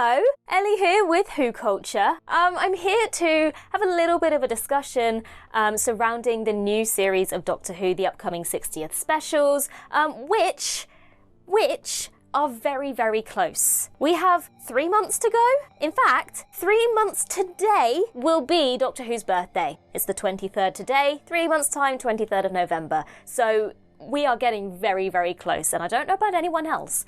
Hello, Ellie here with WhoCulture. I'm here to have a little bit of a discussion surrounding the new series of Doctor Who, the upcoming 60th specials, which are very, very close. We have 3 months to go. In fact, 3 months today will be Doctor Who's birthday. It's the 23rd today, 3 months time, 23rd of November. So we are getting very, very close, and I don't know about anyone else,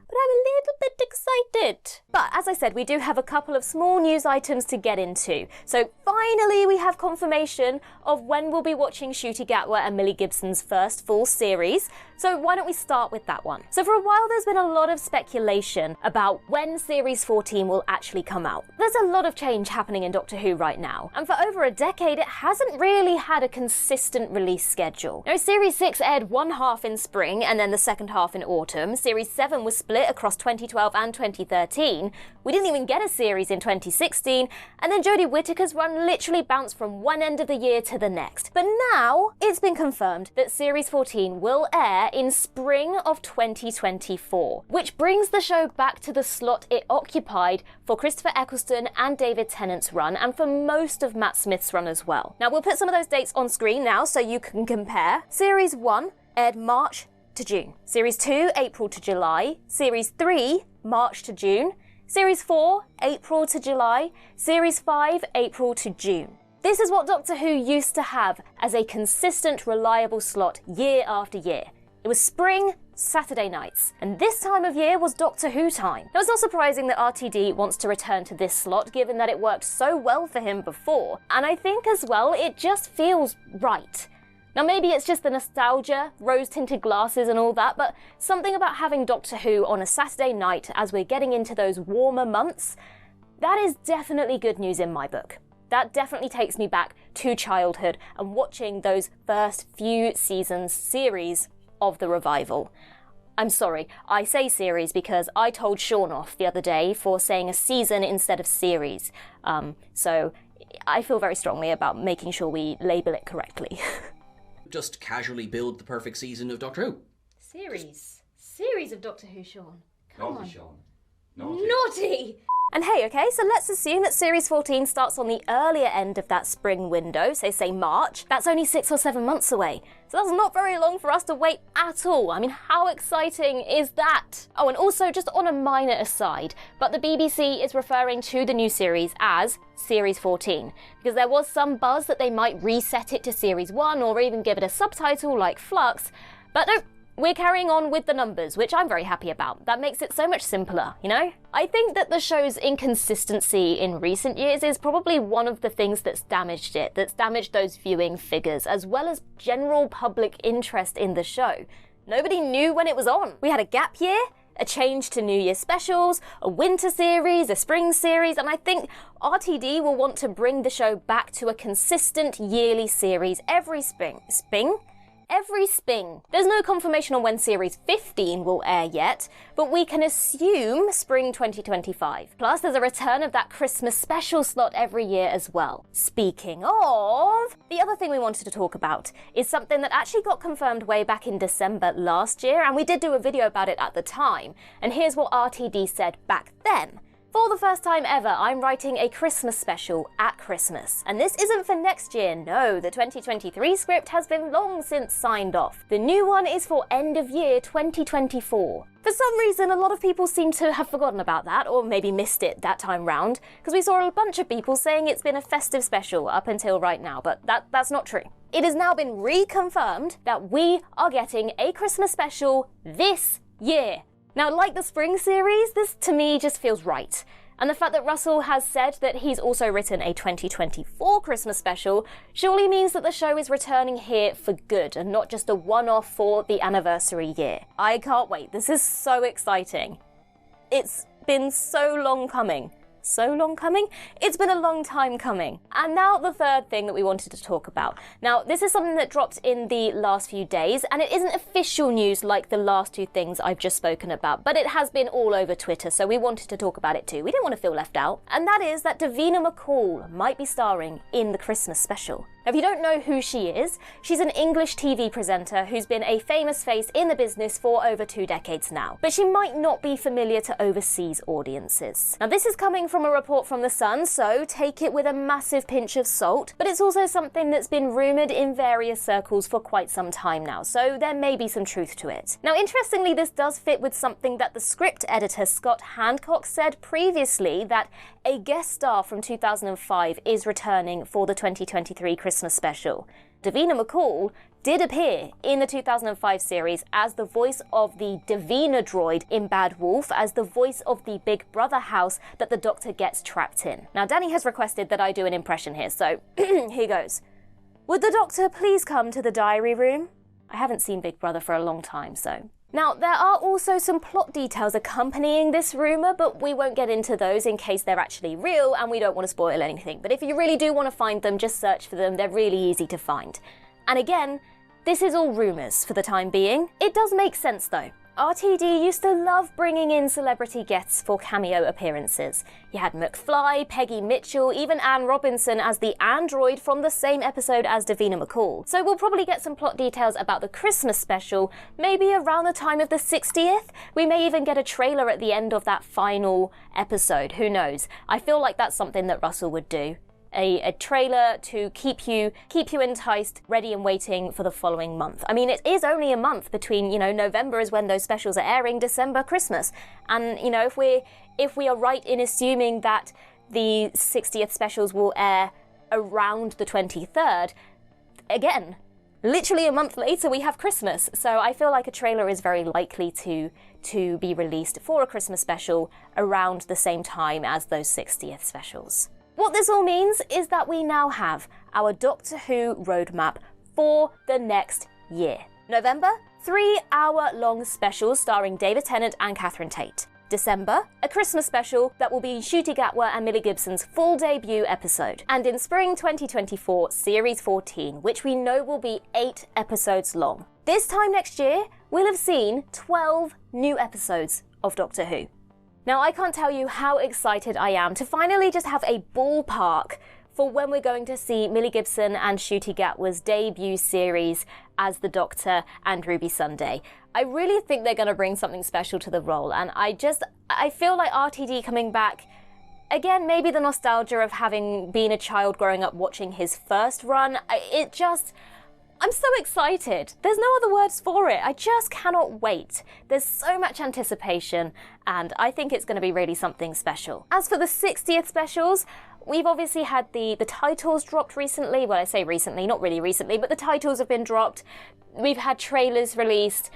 but I'm a little bit excited. But as I said, we do have a couple of small news items to get into. So finally we have confirmation of when we'll be watching Ncuti Gatwa and Millie Gibson's first full series. So why don't we start with that one? So for a while there's been a lot of speculation about when Series 14 will actually come out. There's a lot of change happening in Doctor Who right now, and for over a decade it hasn't really had a consistent release schedule. Now, Series 6 aired one half in spring and then the second half in autumn. Series 7 was split across 2012 and 2013. We didn't even get a series in 2016, and then Jodie Whittaker's run literally bounced from one end of the year to the next. But now it's been confirmed that Series 14 will air in spring of 2024, which brings the show back to the slot it occupied for Christopher Eccleston and David Tennant's run, and for most of Matt Smith's run as well. Now, we'll put some of those dates on screen now so you can compare. Series 1 aired March to June. Series 2, April to July. Series 3, March to June. Series 4, April to July. Series 5, April to June. This is what Doctor Who used to have as a consistent, reliable slot year after year. It was spring, Saturday nights, and this time of year was Doctor Who time. Now, it's not surprising that RTD wants to return to this slot, given that it worked so well for him before, and I think as well it just feels right. Now, maybe it's just the nostalgia, rose-tinted glasses and all that, but something about having Doctor Who on a Saturday night as we're getting into those warmer months, that is definitely good news in my book. That definitely takes me back to childhood and watching those first few seasons series of the revival. I'm sorry, I say series because I told Sean off the other day for saying a season instead of series. So I feel very strongly about making sure we label it correctly. Just casually build the perfect season of Doctor Who. Series of Doctor Who, Sean. Come on. Sean. Naughty! And hey, okay, so let's assume that Series 14 starts on the earlier end of that spring window, so say March. That's only 6 or 7 months away. So that's not very long for us to wait at all. I mean, how exciting is that? Oh, and also, just on a minor aside, but the BBC is referring to the new series as Series 14, because there was some buzz that they might reset it to Series 1 or even give it a subtitle like Flux, but no. We're carrying on with the numbers, which I'm very happy about. That makes it so much simpler, you know? I think that the show's inconsistency in recent years is probably one of the things that's damaged it, that's damaged those viewing figures, as well as general public interest in the show. Nobody knew when it was on. We had a gap year, a change to New Year specials, a winter series, a spring series, and I think RTD will want to bring the show back to a consistent yearly series every spring. Every spring. There's no confirmation on when Series 15 will air yet, but we can assume spring 2025. Plus, there's a return of that Christmas special slot every year as well. Speaking of, the other thing we wanted to talk about is something that actually got confirmed way back in December last year, and we did do a video about it at the time. And here's what RTD said back then. For the first time ever, I'm writing a Christmas special at Christmas. And this isn't for next year, no, the 2023 script has been long since signed off. The new one is for end of year 2024. For some reason, a lot of people seem to have forgotten about that, or maybe missed it that time round, because we saw a bunch of people saying it's been a festive special up until right now, but that's not true. It has now been reconfirmed that we are getting a Christmas special this year. Now, like the spring series, this to me just feels right. And the fact that Russell has said that he's also written a 2024 Christmas special surely means that the show is returning here for good and not just a one-off for the anniversary year. I can't wait. This is so exciting. It's been so long coming. so long coming? It's been a long time coming. And now the third thing that we wanted to talk about. Now, this is something that dropped in the last few days, and it isn't official news like the last two things I've just spoken about, but it has been all over Twitter, so we wanted to talk about it too. We didn't want to feel left out. And that is that Davina McCall might be starring in the Christmas special. Now, if you don't know who she is, she's an English TV presenter who's been a famous face in the business for over 2 decades now. But she might not be familiar to overseas audiences. Now, this is coming from a report from The Sun, so take it with a massive pinch of salt. But it's also something that's been rumoured in various circles for quite some time now, so there may be some truth to it. Now, interestingly, this does fit with something that the script editor Scott Hancock said previously, that a guest star from 2005 is returning for the 2023 Christmas special. Davina McCall did appear in the 2005 series as the voice of the Davina droid in Bad Wolf, as the voice of the Big Brother house that the Doctor gets trapped in. Now, Danny has requested that I do an impression here, so here goes. Would the Doctor please come to the diary room? I haven't seen Big Brother for a long time, so... Now, there are also some plot details accompanying this rumour, but we won't get into those in case they're actually real and we don't want to spoil anything. But if you really do want to find them, just search for them. They're really easy to find. And again, this is all rumours for the time being. It does make sense though. RTD used to love bringing in celebrity guests for cameo appearances. You had McFly, Peggy Mitchell, even Anne Robinson as the android from the same episode as Davina McCall. So we'll probably get some plot details about the Christmas special, maybe around the time of the 60th. We may even get a trailer at the end of that final episode, who knows? I feel like that's something that Russell would do. A trailer to keep you enticed, ready and waiting for the following month. I mean, it is only a month between, November is when those specials are airing, December, Christmas. And, if we are right in assuming that the 60th specials will air around the 23rd, again, literally a month later we have Christmas. So I feel like a trailer is very likely to be released for a Christmas special around the same time as those 60th specials. What this all means is that we now have our Doctor Who roadmap for the next year. November, 3-hour-long specials starring David Tennant and Catherine Tate. December, a Christmas special that will be Ncuti Gatwa and Millie Gibson's full debut episode. And in spring 2024, Series 14, which we know will be 8 episodes long. This time next year, we'll have seen 12 new episodes of Doctor Who. Now, I can't tell you how excited I am to finally just have a ballpark for when we're going to see Millie Gibson and Ncuti Gatwa's debut series as the Doctor and Ruby Sunday. I really think they're going to bring something special to the role, and I feel like RTD coming back, again, maybe the nostalgia of having been a child growing up watching his first run, I'm so excited. There's no other words for it. I just cannot wait. There's so much anticipation, and I think it's going to be really something special. As for the 60th specials, we've obviously had the titles dropped recently. Well, I say recently, not really recently, but the titles have been dropped. We've had trailers released,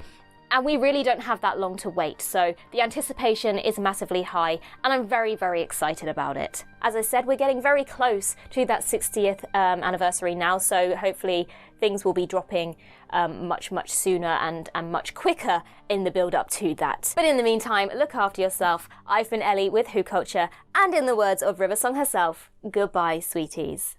and we really don't have that long to wait. So the anticipation is massively high, and I'm very, very excited about it. As I said, we're getting very close to that 60th anniversary now, so hopefully things will be dropping much, much sooner and much quicker in the build-up to that. But in the meantime, look after yourself. I've been Ellie with WhoCulture, and in the words of Riversong herself, goodbye, sweeties.